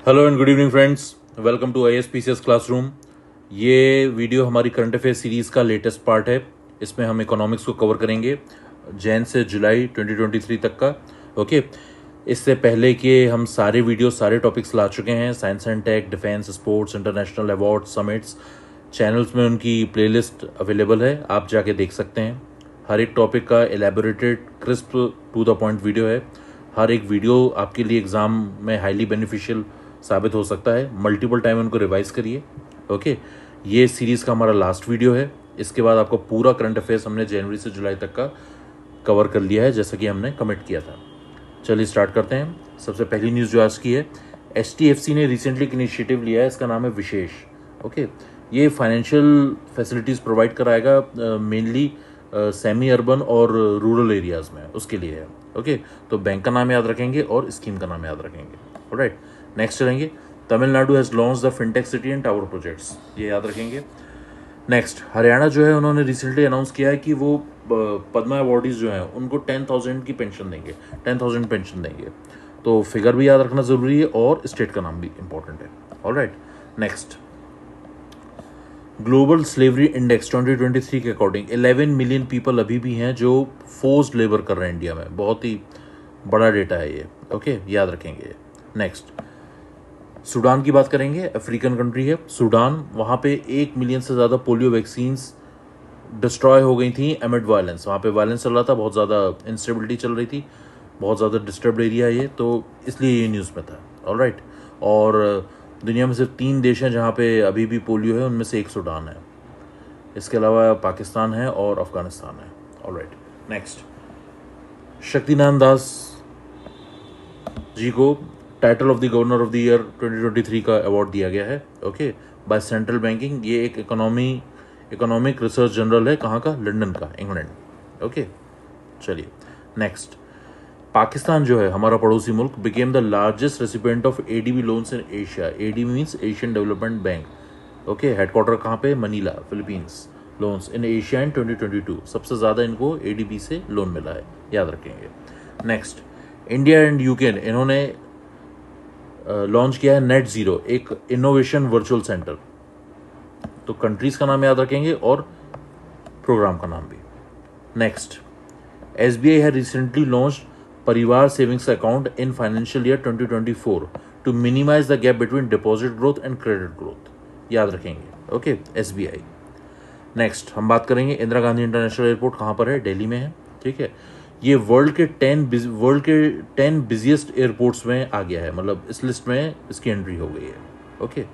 Hello and good evening friends, welcome to ISPCS classroom. ये video हमारी current affair series का latest part है। इसमें हम इकोनॉमिक्स को कवर करेंगे जैन से जुलाई 2023 तक का। ओके, इससे पहले कि हम सारे वीडियो सारे टॉपिक्स ला चुके हैं, science and tech, defence, sports, international award, summits. Channels में उनकी प्लेलिस्ट अवेलेबल है, आप जाके देख सकते हैं। हर एक टॉपिक का elaborated crisp to the point video है। हर एक वीडियो आपके लिए एग्ज़ाम में हाईली बेनिफिशियल साबित हो सकता है। मल्टीपल टाइम उनको रिवाइज करिए। ओके, ये सीरीज़ का हमारा लास्ट वीडियो है। इसके बाद आपको पूरा करंट अफेयर्स हमने जनवरी से जुलाई तक का कवर कर लिया है, जैसा कि हमने कमिट किया था। चलिए स्टार्ट करते हैं। सबसे पहली न्यूज़ जो आज की है, HDFC ने रिसेंटली एक इनिशिएटिव लिया है, इसका नाम है विशेष। ओके, ये फाइनेंशियल फैसिलिटीज़ प्रोवाइड कराएगा मेनली सेमी अर्बन और रूरल एरियाज़ में, उसके लिए है। ओके, तो बैंक का नाम याद रखेंगे और स्कीम का नाम याद रखेंगे। ऑलराइट, नेक्स्ट चलेंगे। Tamil Nadu has launch the fintech city and tower projects, ये याद रखेंगे। नेक्स्ट, हरियाणा जो है उन्होंने रिसेंटली अनाउंस किया है कि वो पद्मा अवार्डीज जो हैं उनको 10,000 की पेंशन देंगे, 10,000 पेंशन देंगे। तो फिगर भी याद रखना ज़रूरी है और स्टेट का नाम भी इंपॉर्टेंट है। Alright, next, global slavery index 2023 के अकॉर्डिंग 11 मिलियन पीपल अभी भी हैं जो फोर्स्ड लेबर कर रहे हैं इंडिया में। बहुत ही बड़ा डेटा है ये। ओके, याद रखेंगे। नेक्स्ट, सूडान की बात करेंगे। अफ्रीकन कंट्री है सूडान, वहाँ पे 1 मिलियन से ज़्यादा पोलियो वैक्सीन्स डिस्ट्रॉय हो गई थी एमिड वायलेंस। वहाँ पे वायलेंस चल रहा था, बहुत ज़्यादा इंस्टेबिलिटी चल रही थी, बहुत ज़्यादा डिस्टर्ब्ड एरिया है ये, तो इसलिए ये न्यूज़ में था। ऑलराइट, और दुनिया में सिर्फ 3 देश हैं जहाँ पे अभी भी पोलियो है, उनमें से एक सूडान है। इसके अलावा पाकिस्तान है और अफगानिस्तान है। ऑलराइट, नेक्स्ट, शक्तिनारायण दास जी को title of the governor of the year 2023 का अवार्ड दिया गया है। Okay, by central banking. ये एक इकोनॉमिक रिसर्च जनरल है, कहाँ का? लंदन का, इंग्लैंड। ओके, चलिए नेक्स्ट। पाकिस्तान जो है हमारा पड़ोसी मुल्क became the largest recipient of ADB loans in Asia. ADB means Asian development bank. Okay, headquarter कहाँ पे? Manila, Philippines. Loans in Asia in 2022, सबसे ज़्यादा इनको ADB से लोन मिला है, याद रखेंगे। नेक्स्ट, इंडिया एंड UK इन्होंने लॉन्च किया है नेट ज़ीरो, एक इनोवेशन वर्चुअल सेंटर। तो कंट्रीज़ का नाम याद रखेंगे और प्रोग्राम का नाम भी। नेक्स्ट, SBI है recently launch Parivar savings account in financial year 2024 to minimise the gap between deposit growth and credit growth, याद रखेंगे। Okay, SBI। नेक्स्ट, हम बात करेंगे इंदिरा गांधी इंटरनेशनल एयरपोर्ट कहाँ पर है? दिल्ली में है। ठीक है, ये वर्ल्ड के 10 बिजिएस्ट एयरपोर्ट्स में आ गया है, मतलब इस लिस्ट में इसकी एंट्री हो गई है। ओके,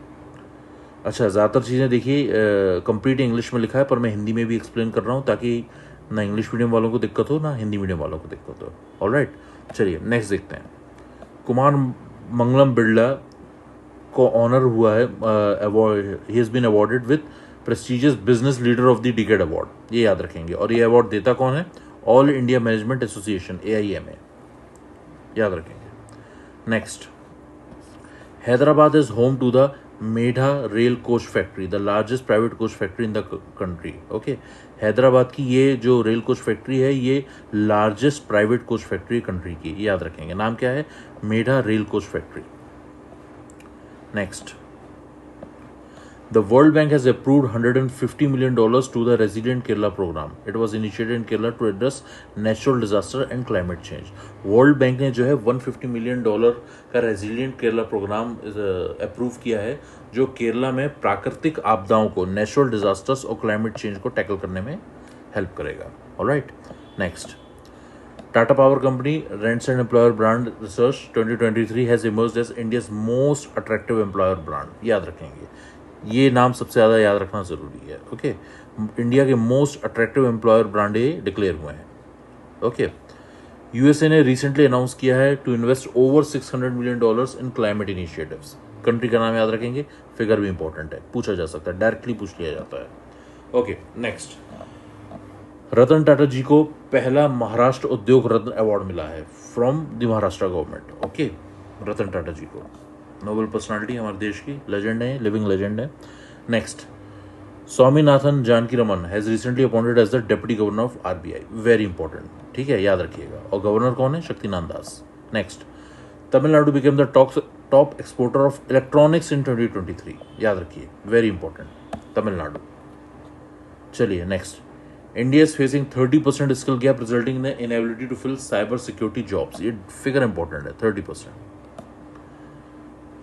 अच्छा, ज़्यादातर चीज़ें देखिए कंप्लीट इंग्लिश में लिखा है, पर मैं हिंदी में भी एक्सप्लेन कर रहा हूँ ताकि ना इंग्लिश मीडियम वालों को दिक्कत हो ना हिंदी मीडियम वालों को दिक्कत हो। ऑलराइट, चलिए नेक्स्ट देखते हैं। कुमार मंगलम बिरला को ऑनर हुआ है, he has been awarded with prestigious business leader of the decade award, ये याद रखेंगे। और ये अवार्ड देता कौन है? All India management association, AIMA, याद रखेंगे। Next, Hyderabad is home to the Medha rail coach factory, the largest private coach factory in the country. Okay, Hyderabad की ये जो रेल कोच फैक्ट्री है ये largest private coach factory country की, याद रखेंगे। नाम क्या है? Medha rail coach factory. Next, the World Bank has approved $150 million to the Resilient Kerala program. It was initiated in Kerala to address natural disaster and climate change. World Bank ने जो है $150 million का Resilient Kerala प्रोग्राम अप्रूव किया है, जो केरला में प्राकृतिक आपदाओं को, नेचुरल डिजास्टर्स और क्लाइमेट चेंज को टैकल करने में हेल्प करेगा। Alright, next, Tata power company rents and employer brand research 2023 has emerged as India's most attractive employer brand, याद रखेंगे। ये नाम सबसे ज़्यादा याद रखना ज़रूरी है। ओके, इंडिया के मोस्ट अट्रैक्टिव एम्प्लॉयर ब्रांड ये डिक्लेयर हुए हैं। ओके, USA ने रिसेंटली अनाउंस किया है to invest over $600 million in climate initiatives. Country का नाम याद रखेंगे, फिगर भी इंपॉर्टेंट है, पूछा जा सकता है, डायरेक्टली पूछ लिया जाता है। ओके, नेक्स्ट, रतन टाटा जी को पहला महाराष्ट्र उद्योग रत्न अवार्ड मिला है from the Maharashtra government. Okay, Ratan Tata ji को, नोबेल पर्सनालिटी हमारे देश की, लेजेंड है, लिविंग लेजेंड है। Next, Swaminathan Janakiraman has recently appointed as the deputy governor of RBI, very important, ठीक है, याद रखिएगा। और गवर्नर कौन है? Shaktinarayan Das. Next, Tamil Nadu became the top exporter of electronics in 2023, याद रखिए, वेरी इंपॉर्टेंट, तमिलनाडु। चलिए next, India is facing 30% skill gap resulting in inability to fill cyber security jobs. ये फिगर इंपॉर्टेंट है, 30%।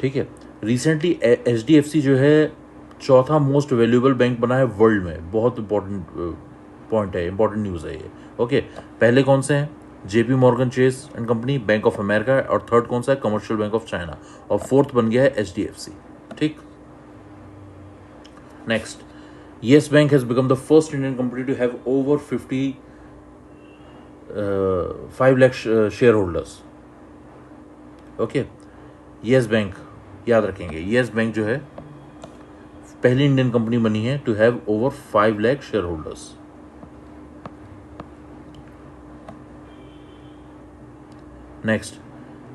ठीक है, रिसेंटली HDFC जो है चौथा मोस्ट वैल्यूएबल बैंक बना है वर्ल्ड में। बहुत इंपॉर्टेंट पॉइंट है, इंपॉर्टेंट न्यूज़ है ये। ओके, पहले कौन से हैं? JP Morgan Chase and company, bank of America, और थर्ड कौन सा है? कमर्शियल बैंक ऑफ चाइना, और फोर्थ बन गया है HDFC। ठीक, next, Yes Bank has become the first Indian company to have over 5 lakh shareholders. Okay, Yes Bank याद रखेंगे, Yes Bank जो है पहली इंडियन कंपनी बनी है to have over 5 lakh shareholders. Next,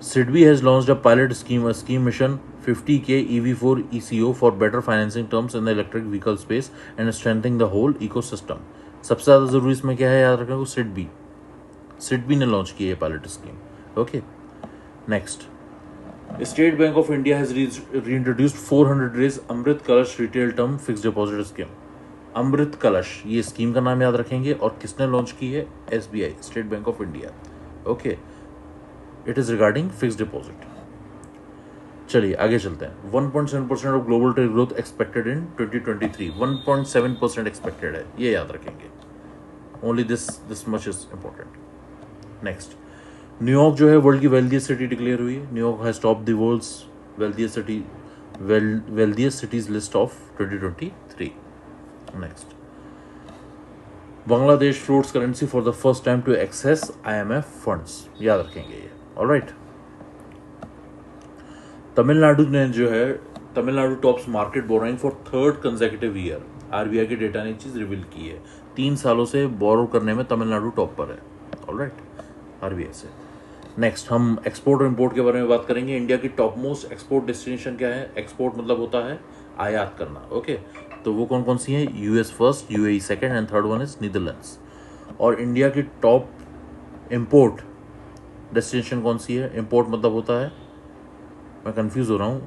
SIDBI has launched a pilot scheme mission 50K EV4 ECO for better financing terms in the electric vehicle space and strengthening the whole ecosystem. सबसे ज़्यादा ज़रूरी इसमें क्या है, याद रखें, SIDBI ने launch की है pilot scheme. Okay, next, state bank of India has reintroduced 400 days Amrit Kalash retail term fix deposit scheme. Amrit Kalash, ये स्कीम का नाम याद रखेंगे, और किसने लॉन्च की है? SBI, state bank of India. Okay, it is regarding fix deposit. चलिए आगे चलते हैं। 1.7% of global trade growth expected in 2023। 1.7% expected है, ये याद रखेंगे। Only this much is important. Next, New York जो है वर्ल्ड की वेल्दियस्ट सिटी डिक्लेयर हुई है। New York has top the world's wealthiest cities list of 2023। Next, Bangladesh floats currency for the first time to access IMF funds, याद रखेंगे ये। Alright, Tamil Nadu ने जो है, Tamil Nadu tops market borrowing for third consecutive year. RBI के data ने चीज रिवील की है, 3 सालों से बोरो करने में तमिलनाडु टॉप पर है। ऑलराइट, RBI से। नेक्स्ट, हम एक्सपोर्ट और इंपोर्ट के बारे में बात करेंगे। इंडिया की टॉप मोस्ट एक्सपोर्ट डेस्टिनेशन क्या है? एक्सपोर्ट मतलब होता है आयात करना। ओके, तो वो कौन कौन सी है? US first, UAE second, and third one is Netherlands. और इंडिया की टॉप इंपोर्ट डेस्टिनेशन कौन सी है? इंपोर्ट मतलब होता है, मैं कंफ्यूज हो रहा हूँ,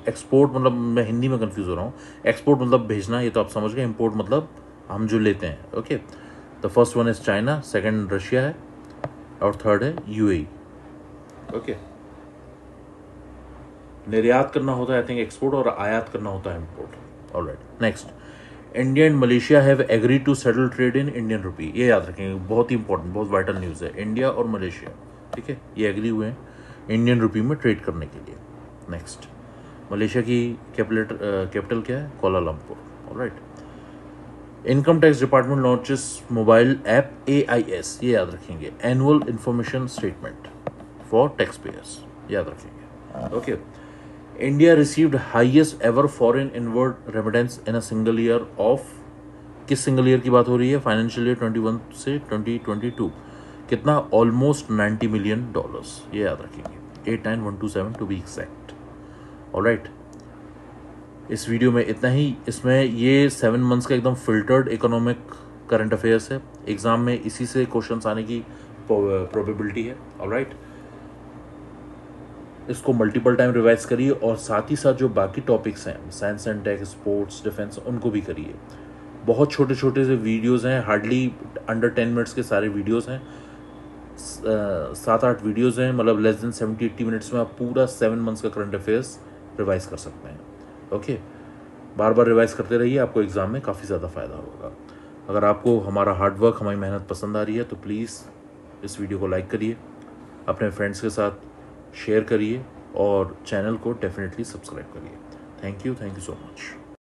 एक्सपोर्ट मतलब मैं हिंदी में कंफ्यूज हो रहा हूँ। एक्सपोर्ट मतलब भेजना, ये तो आप समझ गए। इंपोर्ट मतलब हम जो लेते हैं। Okay, the first one is China, second Russia है, और थर्ड है UAE। ओके, निर्यात करना होता है आई थिंक एक्सपोर्ट, और आयात करना होता है import. Alright, next, India and Malaysia have agreed to settle trade in Indian rupee. ये याद रखेंगे, बहुत ही इंपॉर्टेंट, बहुत वाइटल न्यूज़ है। इंडिया और मलेशिया, ठीक है, ये एग्री हुए हैं इंडियन रुपी में ट्रेड करने के लिए। नेक्स्ट, मलेशिया की कैपिटल क्या है? Kuala Lumpur. Alright, income tax department launches mobile app AIS, ये याद रखेंगे, annual information statement for tax payers, याद रखेंगे। Okay, India received highest ever foreign inward remittance in a single year of, किस single year की बात हो रही है? फाइनेंशियल ईयर 21 से 2022। कितना? ऑलमोस्ट $90 मिलियन, ये याद रखेंगे, 89127 टू बी एग्जैक्ट। ऑलराइट, इस वीडियो में इतना ही। इसमें ये 7 मंथ्स का एकदम फिल्टर्ड इकोनॉमिक करंट अफेयर्स है। एग्जाम में इसी से क्वेश्चंस आने की प्रोबेबिलिटी है। ऑलराइट, इसको मल्टीपल टाइम रिवाइज करिए, और साथ ही साथ जो बाकी टॉपिक्स हैं, science and tech, sports, defence, उनको भी करिए। बहुत छोटे छोटे से वीडियोस हैं, हार्डली अंडर 10 मिनट्स के सारे वीडियोस हैं। 7-8 वीडियोस हैं, मतलब लेस देन 70-80 मिनट्स में आप पूरा 7 मंथ्स का करंट अफेयर्स रिवाइज कर सकते हैं। ओके, बार बार रिवाइज करते रहिए, आपको एग्ज़ाम में काफ़ी ज़्यादा फ़ायदा होगा। अगर आपको हमारा हार्डवर्क, हमारी मेहनत पसंद आ रही है तो प्लीज़ इस वीडियो को लाइक करिए, अपने फ्रेंड्स के साथ शेयर करिए, और चैनल को डेफिनेटली सब्सक्राइब करिए। Thank you so much.